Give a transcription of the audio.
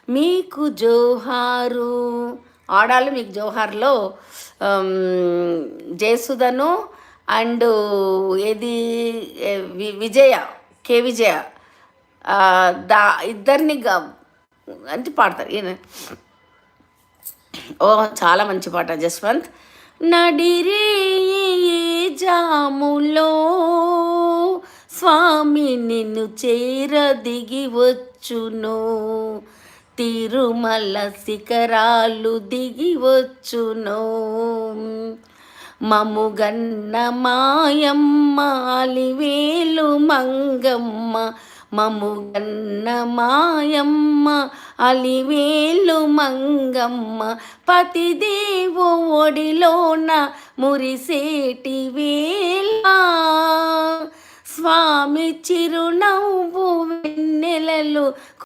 మీకు జోహారు ఆడాలి మీకు జోహార్లో జయసుధను అండ్ ఏది విజయ విజయ ఆ, దా ఇద్దరిని అంటే పాడతారు ఈయన. ఓ చాలా మంచి పాట జస్వంత్. నడిరే జాములో స్వామి నిన్ను చేర దిగి వచ్చును, తిరుమల శిఖరాలు దిగి వచ్చును, మముగన్న మాయమ్మ అలివేలు మంగమ్మ, మముగన్న మాయమ్మ అలివేలు మంగమ్మ, పతిదేవు ఒడిలోన మురిసేటి వేళ, స్వామి చిరునవ్వు వెన్నెలలు